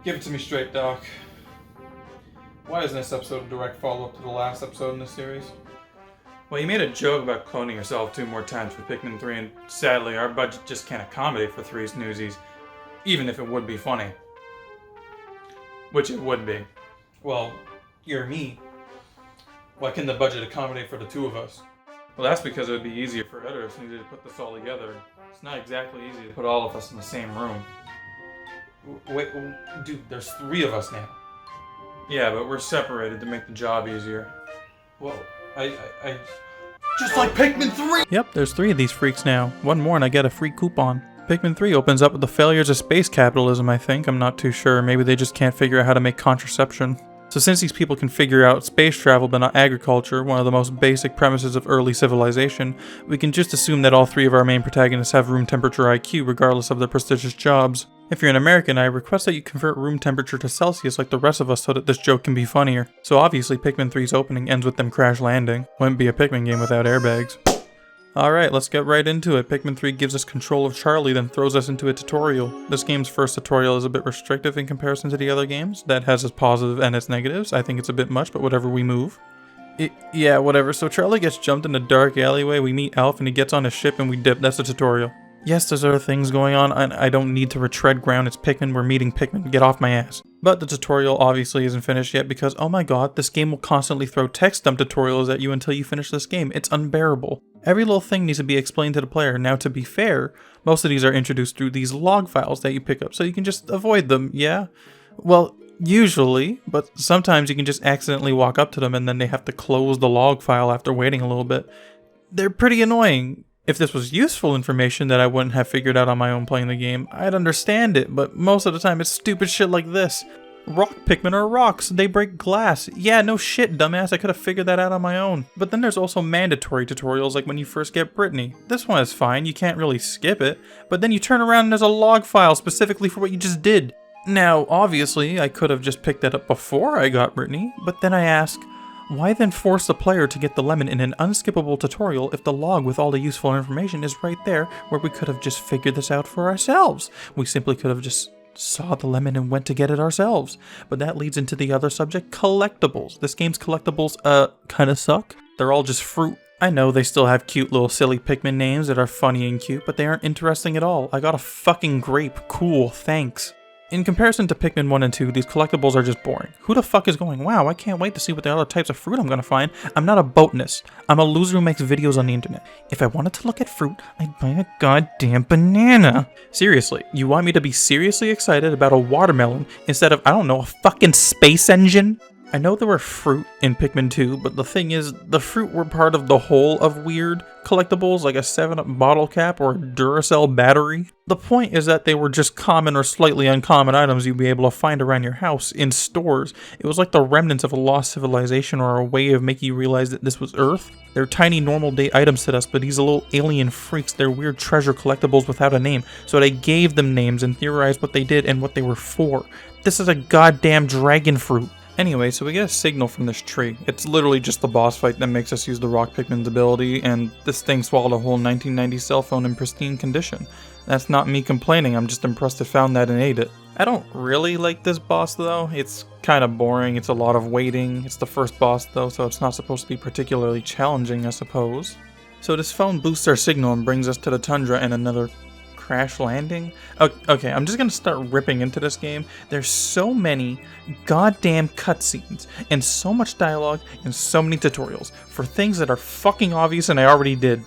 Give it to me straight, Doc. Why isn't this episode a direct follow-up to the last episode in this series? Well, you made a joke about cloning yourself 2 more times for Pikmin 3, and sadly, our budget just can't accommodate for 3 Snoozies, even if it would be funny. Which it would be. Well, you're me. Why can the budget accommodate for the 2 of us? Well, that's because it would be easier for editors to put this all together. It's not exactly easy to put all of us in the same room. Wait, dude, there's 3 of us now. Yeah, but we're separated to make the job easier. Whoa, I... Just like Pikmin 3! Yep, there's 3 of these freaks now. One more and I get a free coupon. Pikmin 3 opens up with the failures of space capitalism, I think. I'm not too sure. Maybe they just can't figure out how to make contraception. So since these people can figure out space travel but not agriculture, one of the most basic premises of early civilization, we can just assume that all 3 of our main protagonists have room temperature IQ regardless of their prestigious jobs. If you're an American, I request that you convert room temperature to Celsius like the rest of us so that this joke can be funnier. So obviously Pikmin 3's opening ends with them crash landing. Wouldn't be a Pikmin game without airbags. Alright, let's get right into it. Pikmin 3 gives us control of Charlie, then throws us into a tutorial. This game's first tutorial is a bit restrictive in comparison to the other games. That has its positives and its negatives. I think it's a bit much, but whatever, we move. Yeah, whatever. So Charlie gets jumped in a dark alleyway, we meet Alf, and he gets on a ship and we dip. That's the tutorial. Yes, there's other things going on, and I don't need to retread ground. It's Pikmin, we're meeting Pikmin, get off my ass. But the tutorial obviously isn't finished yet because, oh my god, this game will constantly throw text dump tutorials at you until you finish this game. It's unbearable. Every little thing needs to be explained to the player. Now, to be fair, most of these are introduced through these log files that you pick up, so you can just avoid them, yeah? Well, usually, but sometimes you can just accidentally walk up to them and then they have to close the log file after waiting a little bit. They're pretty annoying. If this was useful information that I wouldn't have figured out on my own playing the game, I'd understand it, but most of the time it's stupid shit like this. Rock Pikmin are rocks, they break glass. Yeah, no shit, dumbass, I could have figured that out on my own. But then there's also mandatory tutorials like when you first get Brittany. This one is fine, you can't really skip it, but then you turn around and there's a log file specifically for what you just did. Now, obviously, I could have just picked that up before I got Brittany, but then I ask, why then force the player to get the lemon in an unskippable tutorial if the log with all the useful information is right there where we could have just figured this out for ourselves? We simply could have just saw the lemon and went to get it ourselves. But that leads into the other subject, collectibles. This game's collectibles, kinda suck. They're all just fruit. I know they still have cute little silly Pikmin names that are funny and cute, but they aren't interesting at all. I got a fucking grape. Cool, thanks. In comparison to Pikmin 1 and 2, these collectibles are just boring. Who the fuck is going, wow, I can't wait to see what the other types of fruit I'm gonna find. I'm not a botanist. I'm a loser who makes videos on the internet. If I wanted to look at fruit, I'd buy a goddamn banana. Seriously, you want me to be seriously excited about a watermelon instead of, I don't know, a fucking space engine? I know there were fruit in Pikmin 2, but the thing is, the fruit were part of the whole of weird collectibles, like a 7-Up bottle cap or a Duracell battery. The point is that they were just common or slightly uncommon items you'd be able to find around your house, in stores. It was like the remnants of a lost civilization or a way of making you realize that this was Earth. They're tiny normal day items to us, but these little alien freaks, they're weird treasure collectibles without a name, so they gave them names and theorized what they did and what they were for. This is a goddamn dragon fruit. Anyway, so we get a signal from this tree. It's literally just the boss fight that makes us use the Rock Pikmin's ability, and this thing swallowed a whole 1990 cell phone in pristine condition. That's not me complaining, I'm just impressed it found that and ate it. I don't really like this boss though. It's kind of boring, it's a lot of waiting. It's the first boss though, so it's not supposed to be particularly challenging, I suppose. So this phone boosts our signal and brings us to the tundra and another crash landing? Okay, I'm just gonna start ripping into this game. There's so many goddamn cutscenes and so much dialogue and so many tutorials for things that are fucking obvious and I already did.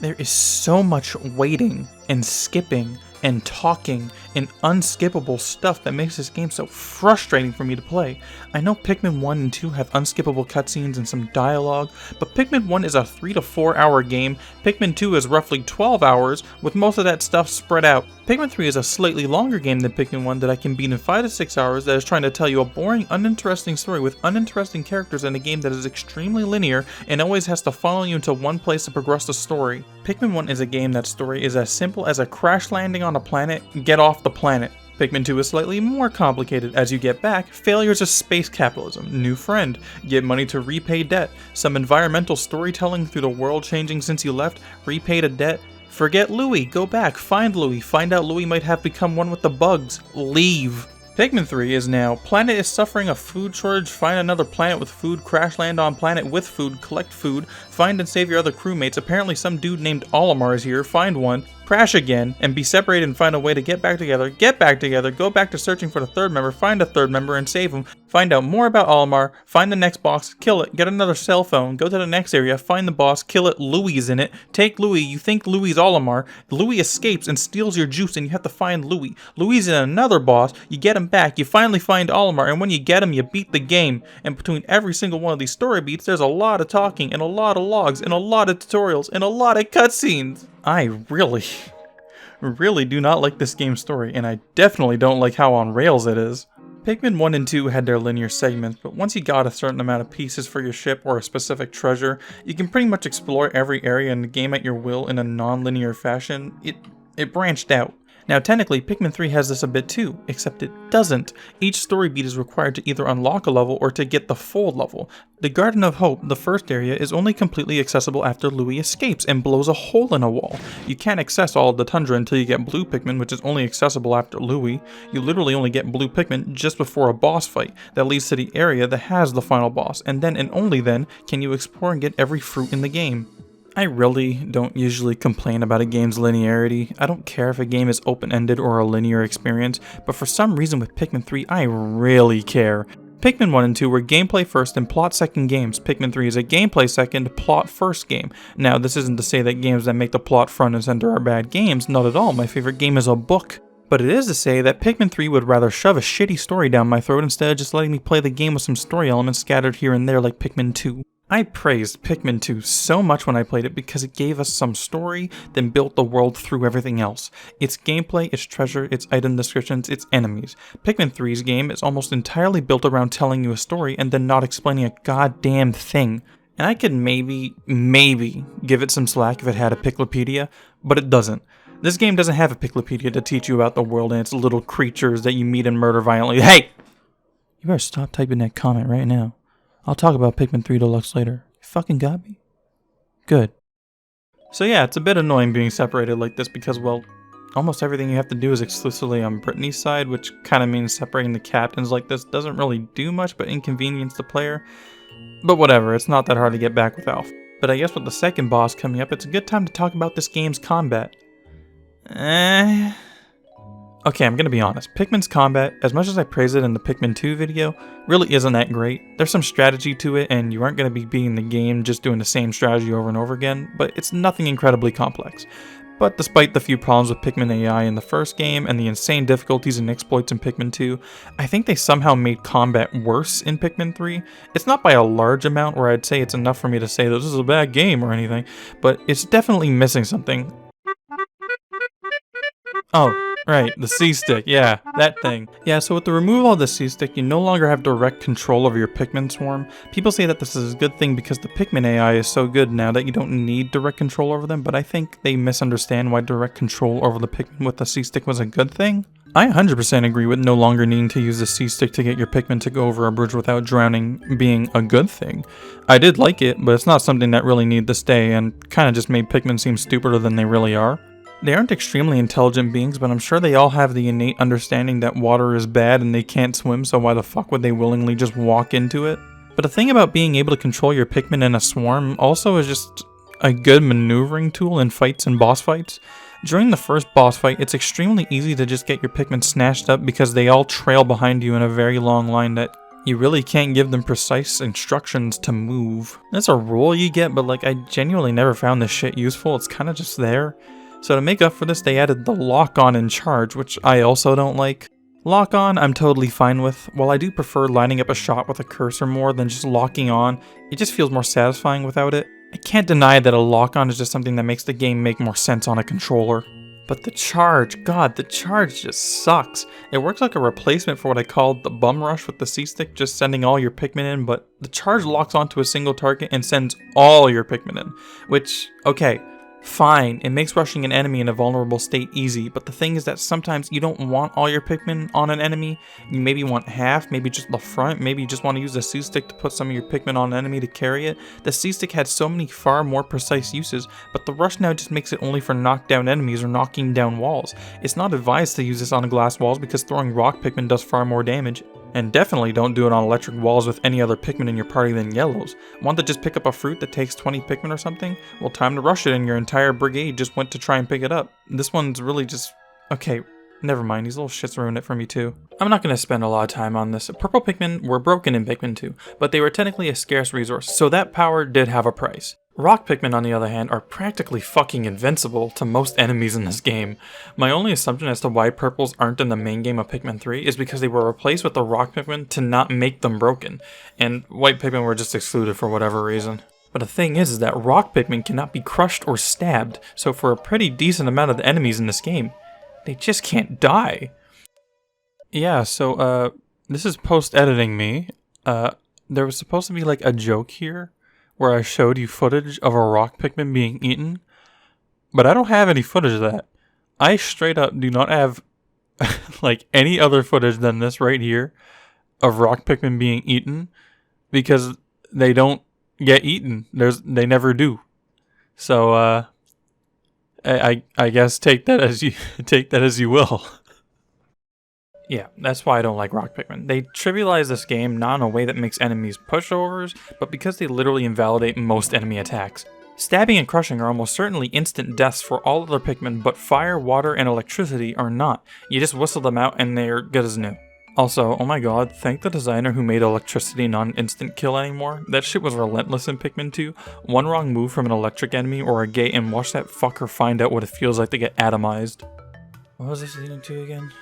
There is so much waiting and skipping and talking and unskippable stuff that makes this game so frustrating for me to play. I know Pikmin 1 and 2 have unskippable cutscenes and some dialogue, but Pikmin 1 is a 3 to 4 hour game, Pikmin 2 is roughly 12 hours, with most of that stuff spread out. Pikmin 3 is a slightly longer game than Pikmin 1 that I can beat in 5 to 6 hours that is trying to tell you a boring, uninteresting story with uninteresting characters in a game that is extremely linear and always has to follow you into one place to progress the story. Pikmin 1 is a game that story is as simple as a crash landing on a planet, get off the planet. Pikmin 2 is slightly more complicated. As you get back, failures of space capitalism, new friend, get money to repay debt, some environmental storytelling through the world changing since you left, repay the debt, forget Louie, go back, find out Louie might have become one with the bugs, leave. Pikmin 3 is now, planet is suffering a food shortage, find another planet with food, crash land on planet with food, collect food, find and save your other crewmates, apparently some dude named Olimar is here, find one, crash again, and be separated and find a way to get back together, go back to searching for the third member, find a third member and save him, find out more about Olimar, find the next box, kill it, get another cell phone, go to the next area, find the boss, kill it, Louis is in it, take Louis, you think Louis is Olimar, Louis escapes and steals your juice and you have to find Louis. Louis is in another boss, you get him back, you finally find Olimar, and when you get him, you beat the game. And between every single one of these story beats, there's a lot of talking, and a lot of logs, and a lot of tutorials, and a lot of cutscenes. I really do not like this game's story, and I definitely don't like how on rails it is. Pikmin 1 and 2 had their linear segments, but once you got a certain amount of pieces for your ship or a specific treasure, you can pretty much explore every area in the game at your will in a non-linear fashion. It branched out. Now technically, Pikmin 3 has this a bit too, except it doesn't. Each story beat is required to either unlock a level or to get the full level. The Garden of Hope, the first area, is only completely accessible after Louis escapes and blows a hole in a wall. You can't access all of the tundra until you get Blue Pikmin, which is only accessible after Louis. You literally only get Blue Pikmin just before a boss fight that leads to the area that has the final boss, and then and only then can you explore and get every fruit in the game. I really don't usually complain about a game's linearity. I don't care if a game is open-ended or a linear experience, but for some reason with Pikmin 3, I really care. Pikmin 1 and 2 were gameplay first and plot second games. Pikmin 3 is a gameplay second, plot first game. Now, this isn't to say that games that make the plot front and center are bad games, not at all. My favorite game is a book. But it is to say that Pikmin 3 would rather shove a shitty story down my throat instead of just letting me play the game with some story elements scattered here and there like Pikmin 2. I praised Pikmin 2 so much when I played it because it gave us some story, then built the world through everything else. Its gameplay, its treasure, its item descriptions, its enemies. Pikmin 3's game is almost entirely built around telling you a story and then not explaining a goddamn thing. And I could maybe give it some slack if it had a Piklopedia, but it doesn't. This game doesn't have a Piklopedia to teach you about the world and its little creatures that you meet and murder violently. Hey! You better stop typing that comment right now. I'll talk about Pikmin 3 Deluxe later. You fucking got me? Good. So yeah, it's a bit annoying being separated like this because, well, almost everything you have to do is exclusively on Brittany's side, which kind of means separating the captains like this doesn't really do much but inconvenience the player. But whatever, it's not that hard to get back with Alf. But I guess with the second boss coming up, it's a good time to talk about this game's combat. Okay, I'm gonna be honest. Pikmin's combat, as much as I praise it in the Pikmin 2 video, really isn't that great. There's some strategy to it, and you aren't gonna be beating the game just doing the same strategy over and over again, but it's nothing incredibly complex. But despite the few problems with Pikmin AI in the first game, and the insane difficulties and exploits in Pikmin 2, I think they somehow made combat worse in Pikmin 3. It's not by a large amount where I'd say it's enough for me to say that this is a bad game or anything, but it's definitely missing something. Oh, right, the C-stick, yeah, that thing. Yeah, so with the removal of the C-stick, you no longer have direct control over your Pikmin swarm. People say that this is a good thing because the Pikmin AI is so good now that you don't need direct control over them, but I think they misunderstand why direct control over the Pikmin with the C-stick was a good thing. I 100% agree with no longer needing to use the C-stick to get your Pikmin to go over a bridge without drowning being a good thing. I did like it, but it's not something that really needed to stay and kinda just made Pikmin seem stupider than they really are. They aren't extremely intelligent beings, but I'm sure they all have the innate understanding that water is bad and they can't swim, so why the fuck would they willingly just walk into it? But the thing about being able to control your Pikmin in a swarm also is just a good maneuvering tool in fights and boss fights. During the first boss fight, it's extremely easy to just get your Pikmin snatched up because they all trail behind you in a very long line that you really can't give them precise instructions to move. That's a rule you get, but like I genuinely never found this shit useful, it's kinda just there. So to make up for this, they added the lock-on in charge, which I also don't like. Lock-on, I'm totally fine with. While I do prefer lining up a shot with a cursor more than just locking on, it just feels more satisfying without it. I can't deny that a lock-on is just something that makes the game make more sense on a controller. But the charge, god, the charge just sucks. It works like a replacement for what I called the bum rush with the C-stick, just sending all your Pikmin in, but the charge locks onto a single target and sends all your Pikmin in. Which, okay, Fine, it makes rushing an enemy in a vulnerable state easy, but the thing is that sometimes you don't want all your Pikmin on an enemy. You maybe want half, maybe just the front, maybe you just want to use the C-Stick to put some of your Pikmin on an enemy to carry it. The C-Stick had so many far more precise uses, but the rush now just makes it only for knockdown enemies or knocking down walls. It's not advised to use this on glass walls because throwing rock Pikmin does far more damage. And definitely don't do it on electric walls with any other Pikmin in your party than yellows. Want to just pick up a fruit that takes 20 Pikmin or something? Well, time to rush it and your entire brigade just went to try and pick it up. This one's really just... okay, never mind, these little shits ruined it for me too. I'm not going to spend a lot of time on this. Purple Pikmin were broken in Pikmin 2, but they were technically a scarce resource, so that power did have a price. Rock Pikmin, on the other hand, are practically fucking invincible to most enemies in this game. My only assumption as to why purples aren't in the main game of Pikmin 3 is because they were replaced with the Rock Pikmin to not make them broken, and white Pikmin were just excluded for whatever reason. But the thing is that Rock Pikmin cannot be crushed or stabbed, so for a pretty decent amount of the enemies in this game, they just can't die. Yeah, so, this is post-editing me. There was supposed to be like a joke here, where I showed you footage of a rock Pikmin being eaten, but I don't have any footage of that. I straight up do not have like any other footage than this right here of rock Pikmin being eaten, because they don't get eaten. They never do. So I guess take that as you will. Yeah, that's why I don't like rock Pikmin. They trivialize this game not in a way that makes enemies pushovers, but because they literally invalidate most enemy attacks. Stabbing and crushing are almost certainly instant deaths for all other Pikmin, but fire, water, and electricity are not. You just whistle them out and they're good as new. Also, oh my god, thank the designer who made electricity not an instant kill anymore. That shit was relentless in Pikmin 2. One wrong move from an electric enemy or a gate and watch that fucker find out what it feels like to get atomized. What was this leading to again?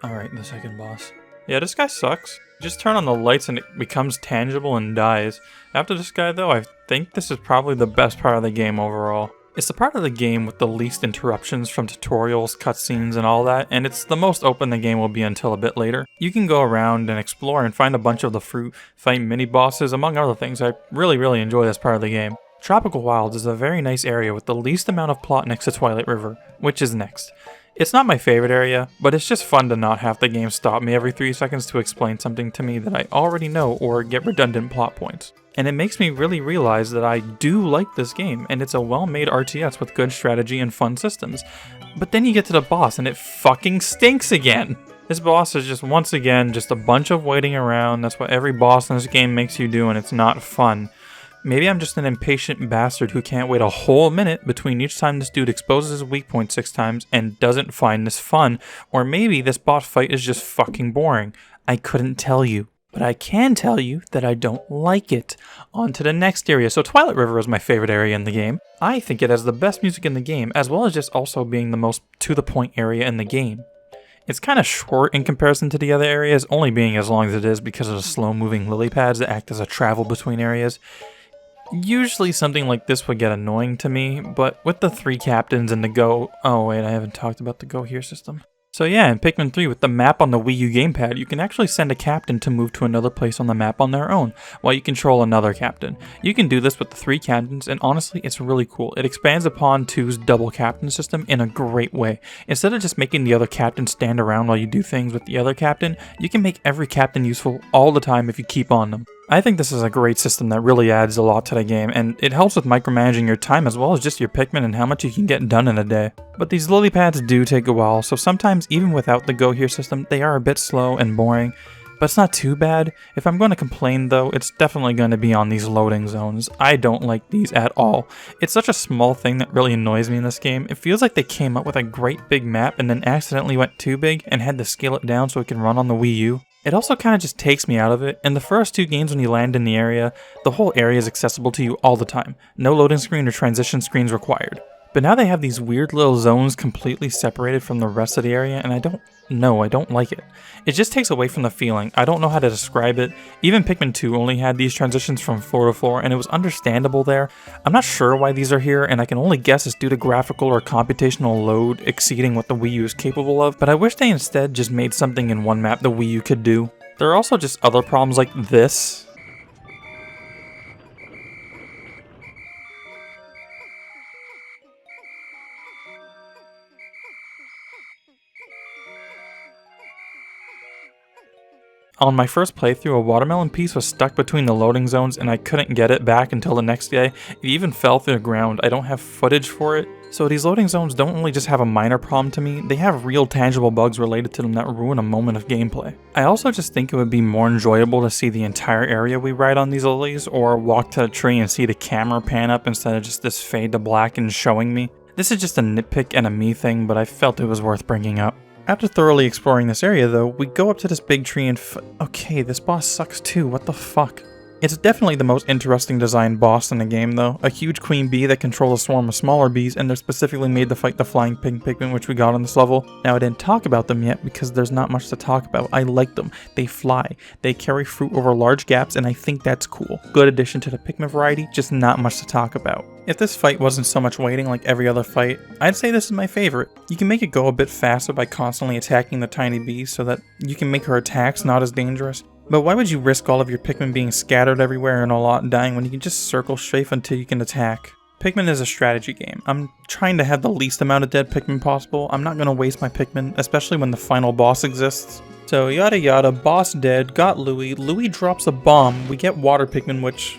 Alright, the second boss. Yeah, this guy sucks. Just turn on the lights and it becomes tangible and dies. After this guy though, I think this is probably the best part of the game overall. It's the part of the game with the least interruptions from tutorials, cutscenes, and all that, and it's the most open the game will be until a bit later. You can go around and explore and find a bunch of the fruit, fight mini-bosses, among other things. I really enjoy this part of the game. Tropical Wilds is a very nice area with the least amount of plot next to Twilight River, which is next. It's not my favorite area, but it's just fun to not have the game stop me every 3 seconds to explain something to me that I already know or get redundant plot points. And it makes me really realize that I do like this game, and it's a well-made RTS with good strategy and fun systems. But then you get to the boss and it fucking stinks again! This boss is just once again just a bunch of waiting around. That's what every boss in this game makes you do, and it's not fun. Maybe I'm just an impatient bastard who can't wait a whole minute between each time this dude exposes his weak point 6 times and doesn't find this fun, or maybe this boss fight is just fucking boring. I couldn't tell you. But I can tell you that I don't like it. On to the next area. So Twilight River is my favorite area in the game. I think it has the best music in the game, as well as just also being the most to-the-point area in the game. It's kind of short in comparison to the other areas, only being as long as it is because of the slow-moving lily pads that act as a travel between areas. Usually something like this would get annoying to me, but with the 3 captains and the go... Oh wait, I haven't talked about the go here system. So yeah, in Pikmin 3 with the map on the Wii U gamepad, you can actually send a captain to move to another place on the map on their own, while you control another captain. You can do this with the 3 captains, and honestly, it's really cool. It expands upon 2's double captain system in a great way. Instead of just making the other captain stand around while you do things with the other captain, you can make every captain useful all the time if you keep on them. I think this is a great system that really adds a lot to the game, and it helps with micromanaging your time as well as just your Pikmin and how much you can get done in a day. But these lily pads do take a while, so sometimes even without the go here system, they are a bit slow and boring. But it's not too bad. If I'm going to complain though, it's definitely going to be on these loading zones. I don't like these at all. It's such a small thing that really annoys me in this game. It feels like they came up with a great big map and then accidentally went too big and had to scale it down so it can run on the Wii U. It also kind of just takes me out of it. In the first 2 games when you land in the area, the whole area is accessible to you all the time. No loading screen or transition screens required. But now they have these weird little zones completely separated from the rest of the area, and I don't like it. It just takes away from the feeling. I don't know how to describe it. Even Pikmin 2 only had these transitions from floor to floor, and it was understandable there. I'm not sure why these are here, and I can only guess it's due to graphical or computational load exceeding what the Wii U is capable of, but I wish they instead just made something in one map the Wii U could do. There are also just other problems like this. On my first playthrough, a watermelon piece was stuck between the loading zones and I couldn't get it back until the next day. It even fell through the ground. I don't have footage for it. So these loading zones don't only just have a minor problem to me, they have real tangible bugs related to them that ruin a moment of gameplay. I also just think it would be more enjoyable to see the entire area we ride on these lilies, or walk to a tree and see the camera pan up instead of just this fade to black and showing me. This is just a nitpick and a me thing, but I felt it was worth bringing up. After thoroughly exploring this area though, we go up to this big tree and okay, this boss sucks too, what the fuck? It's definitely the most interesting designed boss in the game though. A huge queen bee that controls a swarm of smaller bees, and they're specifically made to fight the flying pink Pikmin which we got on this level. Now I didn't talk about them yet because there's not much to talk about. I like them. They fly. They carry fruit over large gaps, and I think that's cool. Good addition to the Pikmin variety, just not much to talk about. If this fight wasn't so much waiting like every other fight, I'd say this is my favorite. You can make it go a bit faster by constantly attacking the tiny bees so that you can make her attacks not as dangerous. But why would you risk all of your Pikmin being scattered everywhere and a lot dying when you can just circle strafe until you can attack? Pikmin is a strategy game. I'm trying to have the least amount of dead Pikmin possible. I'm not going to waste my Pikmin, especially when the final boss exists. So yada yada, boss dead, got Louie. Louie drops a bomb. We get water Pikmin, which...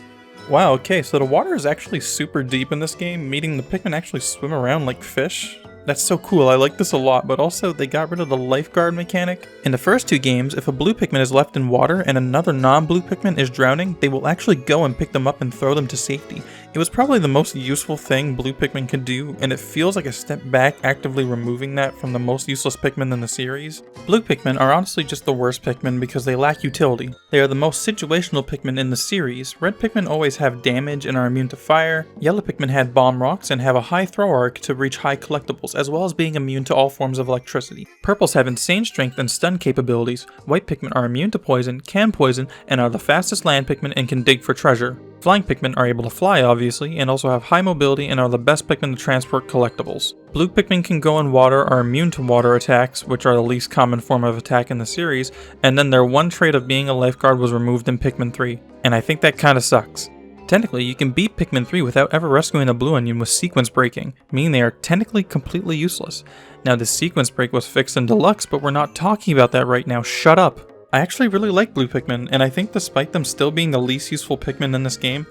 Wow, okay, so the water is actually super deep in this game, meaning the Pikmin actually swim around like fish. That's so cool, I like this a lot, but also they got rid of the lifeguard mechanic. In the first two games, if a blue Pikmin is left in water and another non-blue Pikmin is drowning, they will actually go and pick them up and throw them to safety. It was probably the most useful thing blue Pikmin could do, and it feels like a step back actively removing that from the most useless Pikmin in the series. Blue Pikmin are honestly just the worst Pikmin because they lack utility. They are the most situational Pikmin in the series. Red Pikmin always have damage and are immune to fire. Yellow Pikmin had bomb rocks and have a high throw arc to reach high collectibles, as well as being immune to all forms of electricity. Purples have insane strength and stun capabilities. White Pikmin are immune to poison, can poison, and are the fastest land Pikmin and can dig for treasure. Flying Pikmin are able to fly, obviously, and also have high mobility and are the best Pikmin to transport collectibles. Blue Pikmin can go in water, are immune to water attacks, which are the least common form of attack in the series, and then their one trait of being a lifeguard was removed in Pikmin 3, and I think that kinda sucks. Technically, you can beat Pikmin 3 without ever rescuing a blue onion with sequence breaking, meaning they are technically completely useless. Now this sequence break was fixed in Deluxe, but we're not talking about that right now, shut up! I actually really like blue Pikmin, and I think despite them still being the least useful Pikmin in this game,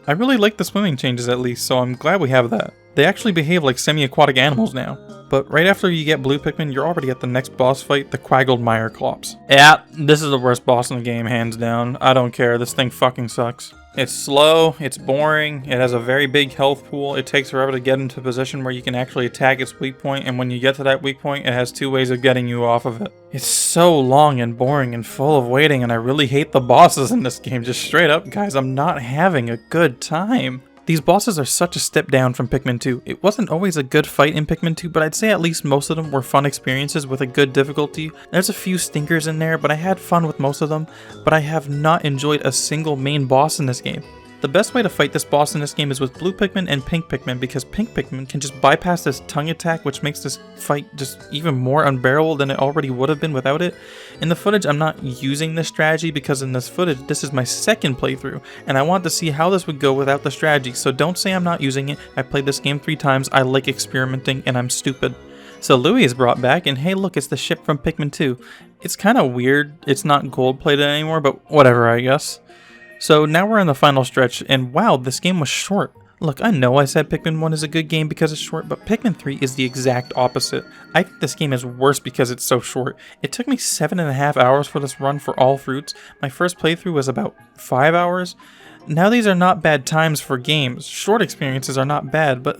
I really like the swimming changes at least, so I'm glad we have that. They actually behave like semi-aquatic animals now. But right after you get blue Pikmin, you're already at the next boss fight, the Quaggled Myreclops. Yeah, this is the worst boss in the game, hands down. I don't care, this thing fucking sucks. It's slow, it's boring, it has a very big health pool, it takes forever to get into a position where you can actually attack its weak point, and when you get to that weak point, it has two ways of getting you off of it. It's so long and boring and full of waiting, and I really hate the bosses in this game. Just straight up, guys, I'm not having a good time. These bosses are such a step down from Pikmin 2. It wasn't always a good fight in Pikmin 2, but I'd say at least most of them were fun experiences with a good difficulty. There's a few stinkers in there, but I had fun with most of them, but I have not enjoyed a single main boss in this game. The best way to fight this boss in this game is with blue Pikmin and pink Pikmin, because pink Pikmin can just bypass this tongue attack, which makes this fight just even more unbearable than it already would have been without it. In the footage, I'm not using this strategy because in this footage, this is my second playthrough, and I want to see how this would go without the strategy, so don't say I'm not using it. I played this game 3 times, I like experimenting, and I'm stupid. So Louie is brought back, and hey look, it's the ship from Pikmin 2. It's kind of weird, it's not gold plated anymore, but whatever I guess. So now we're in the final stretch, and wow, this game was short. Look, I know I said Pikmin 1 is a good game because it's short, but Pikmin 3 is the exact opposite. I think this game is worse because it's so short. It took me 7.5 hours for this run for all fruits. My first playthrough was about 5 hours. Now these are not bad times for games. Short experiences are not bad, but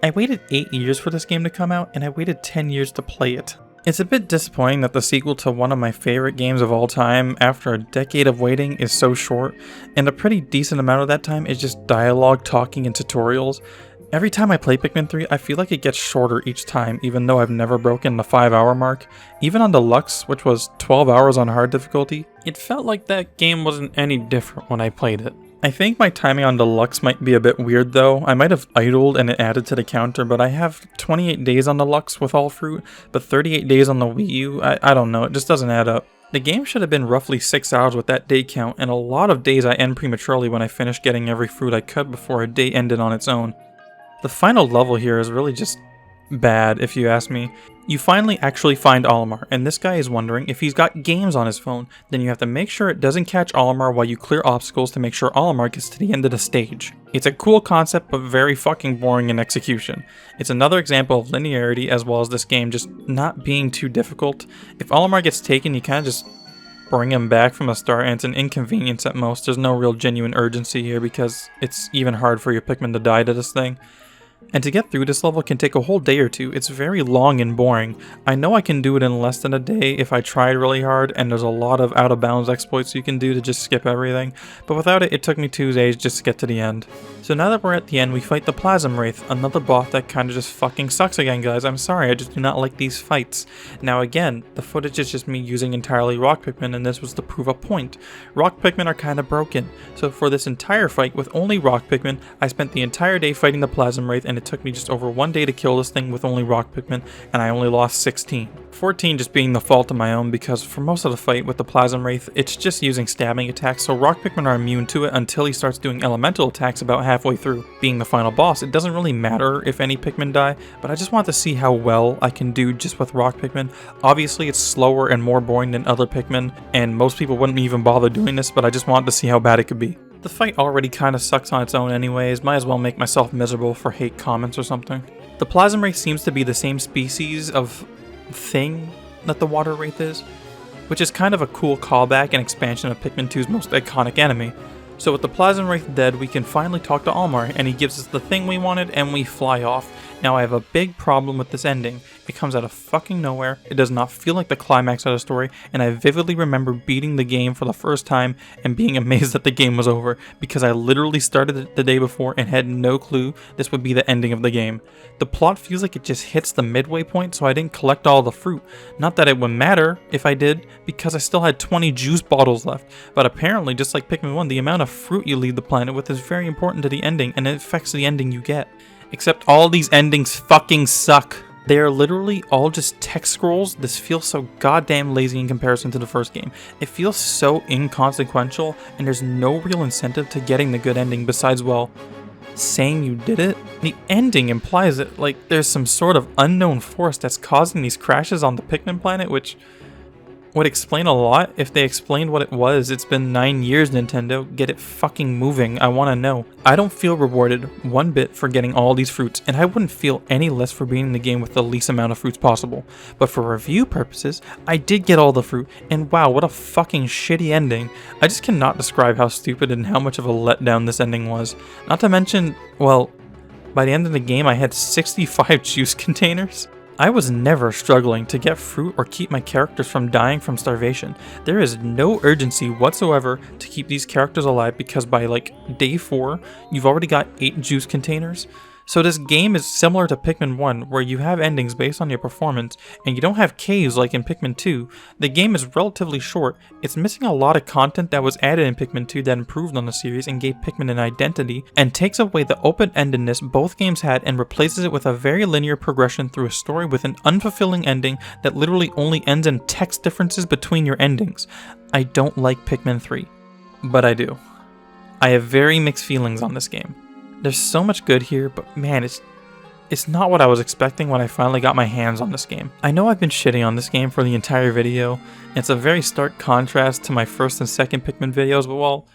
I waited 8 years for this game to come out, and I waited 10 years to play it. It's a bit disappointing that the sequel to one of my favorite games of all time, after a decade of waiting, is so short, and a pretty decent amount of that time is just dialogue, talking, and tutorials. Every time I play Pikmin 3, I feel like it gets shorter each time, even though I've never broken the 5-hour mark. Even on Deluxe, which was 12 hours on hard difficulty, it felt like that game wasn't any different when I played it. I think my timing on Deluxe might be a bit weird though. I might have idled and it added to the counter, but I have 28 days on Deluxe with all fruit, but 38 days on the Wii U. I don't know, it just doesn't add up. The game should have been roughly 6 hours with that day count, and a lot of days I end prematurely when I finish getting every fruit I could before a day ended on its own. The final level here is really just bad, if you ask me. You finally actually find Olimar, and this guy is wondering if he's got games on his phone. Then you have to make sure it doesn't catch Olimar while you clear obstacles to make sure Olimar gets to the end of the stage. It's a cool concept, but very fucking boring in execution. It's another example of linearity, as well as this game just not being too difficult. If Olimar gets taken, you kind of just bring him back from the start, and it's an inconvenience at most. There's no real genuine urgency here because it's even hard for your Pikmin to die to this thing. And to get through this level can take a whole day or two. It's very long and boring. I know I can do it in less than a day if I tried really hard, and there's a lot of out of bounds exploits you can do to just skip everything, but without it, it took me 2 days just to get to the end. So now that we're at the end, we fight the Plasm Wraith, another boss that kinda just fucking sucks again, guys. I'm sorry, I just do not like these fights. Now again, the footage is just me using entirely Rock Pikmin, and this was to prove a point. Rock Pikmin are kinda broken, so for this entire fight with only Rock Pikmin, I spent the entire day fighting the Plasm Wraith, and it took me just over 1 day to kill this thing with only Rock Pikmin, and I only lost 16. 14 just being the fault of my own, because for most of the fight with the Plasm Wraith, it's just using stabbing attacks, so Rock Pikmin are immune to it until he starts doing elemental attacks about halfway through. Being the final boss, it doesn't really matter if any Pikmin die, but I just want to see how well I can do just with Rock Pikmin. Obviously it's slower and more boring than other Pikmin, and most people wouldn't even bother doing this, but I just wanted to see how bad it could be. The fight already kinda sucks on its own anyways, might as well make myself miserable for hate comments or something. The Plasm Wraith seems to be the same species of thing that the Water Wraith is, which is kind of a cool callback and expansion of Pikmin 2's most iconic enemy. So with the Plasm Wraith dead, we can finally talk to Olimar, and he gives us the thing we wanted, and we fly off. Now I have a big problem with this ending. It comes out of fucking nowhere, it does not feel like the climax of the story, and I vividly remember beating the game for the first time and being amazed that the game was over, because I literally started it the day before and had no clue this would be the ending of the game. The plot feels like it just hits the midway point, so I didn't collect all the fruit. Not that it would matter if I did, because I still had 20 juice bottles left, but apparently, just like Pikmin 1, the amount of fruit you leave the planet with is very important to the ending, and it affects the ending you get. Except all these endings fucking suck. They are literally all just text scrolls. This feels so goddamn lazy in comparison to the first game. It feels so inconsequential, and there's no real incentive to getting the good ending besides, well, saying you did it. The ending implies that, like, there's some sort of unknown force that's causing these crashes on the Pikmin planet, which would explain a lot if they explained what it was. It's been 9 years, Nintendo. Get it fucking moving. I want to know. I don't feel rewarded one bit for getting all these fruits, and I wouldn't feel any less for beating the game with the least amount of fruits possible. But for review purposes, I did get all the fruit, and wow, what a fucking shitty ending. I just cannot describe how stupid and how much of a letdown this ending was. Not to mention, well, by the end of the game I had 65 juice containers. I was never struggling to get fruit or keep my characters from dying from starvation. There is no urgency whatsoever to keep these characters alive because by like day 4, you've already got 8 juice containers. So this game is similar to Pikmin 1, where you have endings based on your performance, and you don't have caves like in Pikmin 2. The game is relatively short. It's missing a lot of content that was added in Pikmin 2 that improved on the series and gave Pikmin an identity, and takes away the open-endedness both games had and replaces it with a very linear progression through a story with an unfulfilling ending that literally only ends in text differences between your endings. I don't like Pikmin 3, but I do. I have very mixed feelings on this game. There's so much good here, but man, it's not what I was expecting when I finally got my hands on this game. I know I've been shitting on this game for the entire video, and it's a very stark contrast to my first and second Pikmin videos, but well,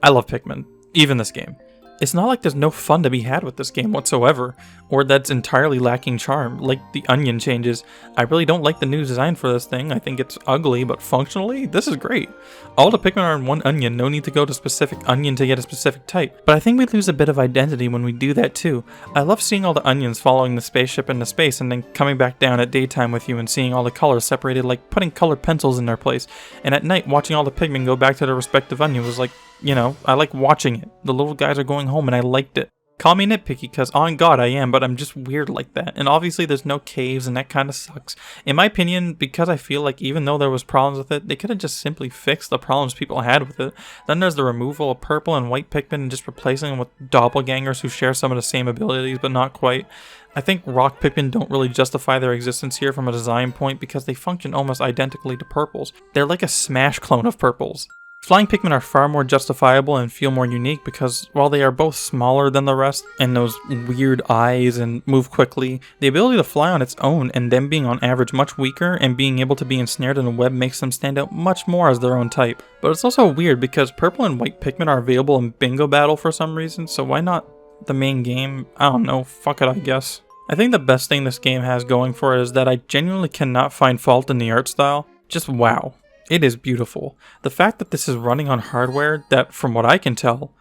I love Pikmin, even this game. It's not like there's no fun to be had with this game whatsoever, or that's entirely lacking charm, like the onion changes. I really don't like the new design for this thing. I think it's ugly, but functionally, this is great. All the Pikmin are in one onion, no need to go to specific onion to get a specific type. But I think we lose a bit of identity when we do that too. I love seeing all the onions following the spaceship into space and then coming back down at daytime with you and seeing all the colors separated, like putting colored pencils in their place. And at night, watching all the Pikmin go back to their respective onions was like, you know, I like watching it. The little guys are going home and I liked it. Call me nitpicky, because on God I am, but I'm just weird like that. And obviously there's no caves and that kind of sucks. In my opinion, because I feel like even though there was problems with it, they could have just simply fixed the problems people had with it. Then there's the removal of purple and white Pikmin and just replacing them with doppelgangers who share some of the same abilities, but not quite. I think rock Pikmin don't really justify their existence here from a design point because they function almost identically to purples. They're like a Smash clone of purples. Flying Pikmin are far more justifiable and feel more unique because while they are both smaller than the rest and those weird eyes and move quickly, the ability to fly on its own and them being on average much weaker and being able to be ensnared in a web makes them stand out much more as their own type. But it's also weird because purple and white Pikmin are available in Bingo Battle for some reason, so why not the main game? I don't know, fuck it I guess. I think the best thing this game has going for it is that I genuinely cannot find fault in the art style. Just wow. It is beautiful. The fact that this is running on hardware that, from what I can tell,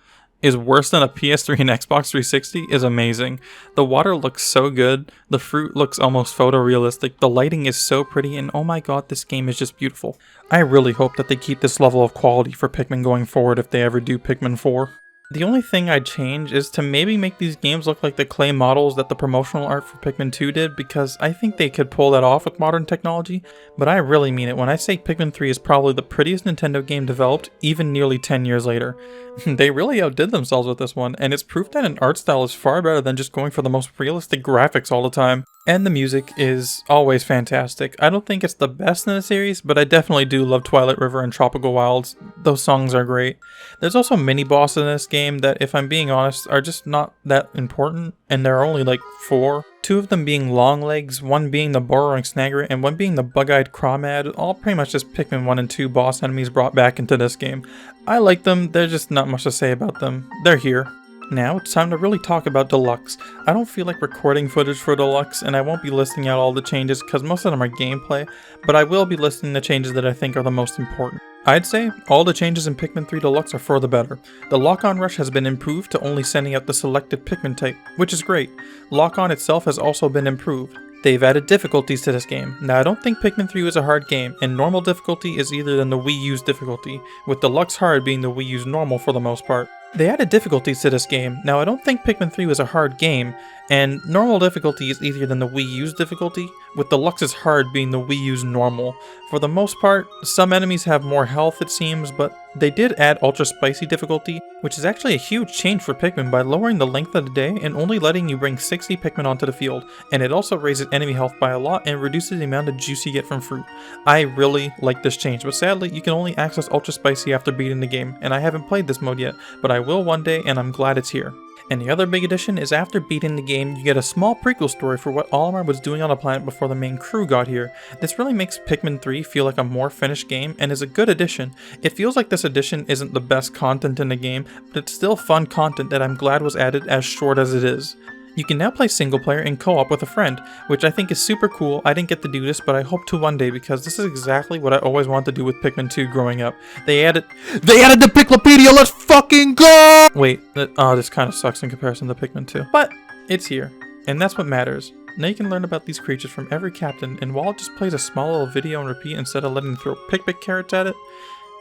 is worse than a PS3 and Xbox 360 is amazing. The water looks so good, the fruit looks almost photorealistic, the lighting is so pretty, and oh my god, this game is just beautiful. I really hope that they keep this level of quality for Pikmin going forward if they ever do Pikmin 4. The only thing I'd change is to maybe make these games look like the clay models that the promotional art for Pikmin 2 did, because I think they could pull that off with modern technology, but I really mean it when I say Pikmin 3 is probably the prettiest Nintendo game developed, even nearly 10 years later. They really outdid themselves with this one, and it's proof that an art style is far better than just going for the most realistic graphics all the time. And the music is always fantastic. I don't think it's the best in the series, but I definitely do love Twilight River and Tropical Wilds. Those songs are great. There's also mini bosses in this game that, if I'm being honest, are just not that important, and there are only like 4. 2 of them being Longlegs, 1 being the Burrowing Snagger, and 1 being the Bug-Eyed Crawmad, all pretty much just Pikmin 1 and 2 boss enemies brought back into this game. I like them, there's just not much to say about them. They're here. Now it's time to really talk about Deluxe. I don't feel like recording footage for Deluxe, and I won't be listing out all the changes because most of them are gameplay, but I will be listing the changes that I think are the most important. I'd say all the changes in Pikmin 3 Deluxe are for the better. The lock-on rush has been improved to only sending out the selected Pikmin type, which is great. Lock-on itself has also been improved. They've added difficulties to this game. Now I don't think Pikmin 3 was a hard game, and normal difficulty is either than the Wii U's difficulty, with Deluxe Hard being the Wii U's normal for the most part. They added difficulties to this game. Now I don't think Pikmin 3 was a hard game, and normal difficulty is easier than the Wii U's difficulty, with Deluxe's hard being the Wii U's normal. For the most part, some enemies have more health it seems, but they did add Ultra Spicy difficulty, which is actually a huge change for Pikmin by lowering the length of the day and only letting you bring 60 Pikmin onto the field, and it also raises enemy health by a lot and reduces the amount of juice you get from fruit. I really like this change, but sadly you can only access Ultra Spicy after beating the game, and I haven't played this mode yet, but I will one day and I'm glad it's here. And the other big addition is after beating the game, you get a small prequel story for what Olimar was doing on the planet before the main crew got here. This really makes Pikmin 3 feel like a more finished game and is a good addition. It feels like this addition isn't the best content in the game, but it's still fun content that I'm glad was added as short as it is. You can now play single player and co-op with a friend, which I think is super cool. I didn't get to do this, but I hope to one day because this is exactly what I always wanted to do with Pikmin 2 growing up. They added the Piclopedia, let's fucking go! Wait, this kind of sucks in comparison to Pikmin 2. But it's here, and that's what matters. Now you can learn about these creatures from every captain, and while it just plays a small little video and repeat instead of letting you throw Pikmin carrots at it,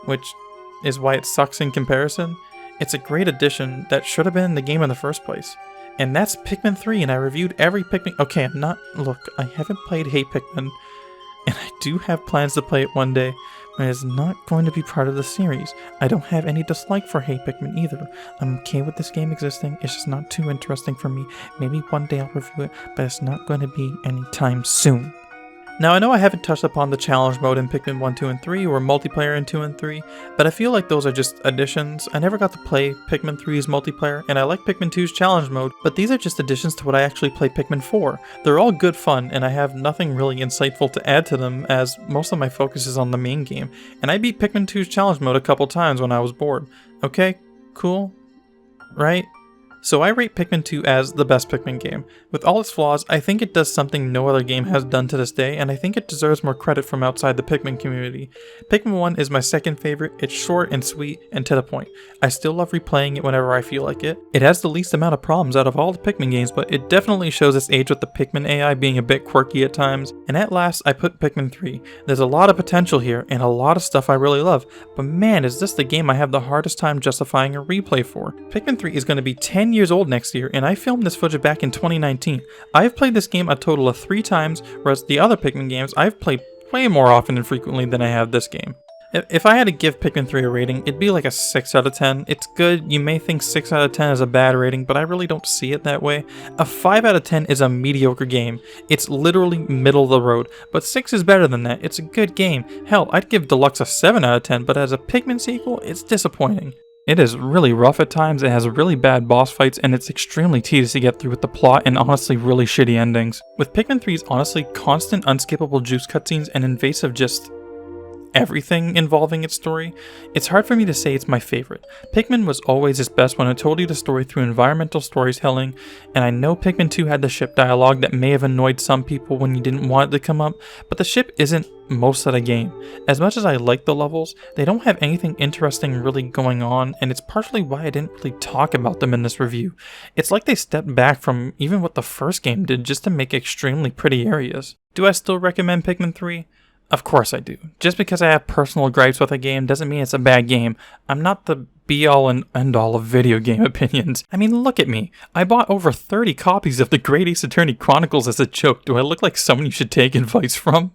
which is why it sucks in comparison, it's a great addition that should have been in the game in the first place. And that's Pikmin 3, and I reviewed every Pikmin. Okay, look, I haven't played Hey Pikmin, and I do have plans to play it one day, but it's not going to be part of the series. I don't have any dislike for Hey Pikmin either. I'm okay with this game existing, it's just not too interesting for me. Maybe one day I'll review it, but it's not going to be anytime soon. Now I know I haven't touched upon the challenge mode in Pikmin 1, 2, and 3, or multiplayer in 2 and 3, but I feel like those are just additions. I never got to play Pikmin 3's multiplayer, and I like Pikmin 2's challenge mode, but these are just additions to what I actually play Pikmin 4. They're all good fun, and I have nothing really insightful to add to them, as most of my focus is on the main game, and I beat Pikmin 2's challenge mode a couple times when I was bored. Okay, cool, right? So I rate Pikmin 2 as the best Pikmin game. With all its flaws, I think it does something no other game has done to this day, and I think it deserves more credit from outside the Pikmin community. Pikmin 1 is my second favorite. It's short and sweet and to the point. I still love replaying it whenever I feel like it. It has the least amount of problems out of all the Pikmin games, but it definitely shows its age with the Pikmin AI being a bit quirky at times. And at last, I put Pikmin 3. There's a lot of potential here, and a lot of stuff I really love, but man, is this the game I have the hardest time justifying a replay for. Pikmin 3 is going to be 10 years old next year, and I filmed this footage back in 2019. I've played this game a total of 3 times, whereas the other Pikmin games I've played way more often and frequently than I have this game. If I had to give Pikmin 3 a rating, it'd be like a 6 out of 10. It's good. You may think 6 out of 10 is a bad rating, but I really don't see it that way. A 5 out of 10 is a mediocre game. It's literally middle of the road, but 6 is better than that. It's a good game. Hell, I'd give Deluxe a 7 out of 10, but as a Pikmin sequel, it's disappointing. It is really rough at times, it has really bad boss fights, and it's extremely tedious to get through with the plot and honestly really shitty endings. With Pikmin 3's honestly constant unskippable juice cutscenes and invasive just everything involving its story, it's hard for me to say it's my favorite. Pikmin was always its best when it told you the story through environmental storytelling, and I know Pikmin 2 had the ship dialogue that may have annoyed some people when you didn't want it to come up, but the ship isn't most of the game. As much as I like the levels, they don't have anything interesting really going on, and it's partially why I didn't really talk about them in this review. It's like they stepped back from even what the first game did just to make extremely pretty areas. Do I still recommend Pikmin 3? Of course I do. Just because I have personal gripes with a game doesn't mean it's a bad game. I'm not the be-all and end-all of video game opinions. I mean, look at me. I bought over 30 copies of the Great Ace Attorney Chronicles as a joke. Do I look like someone you should take advice from?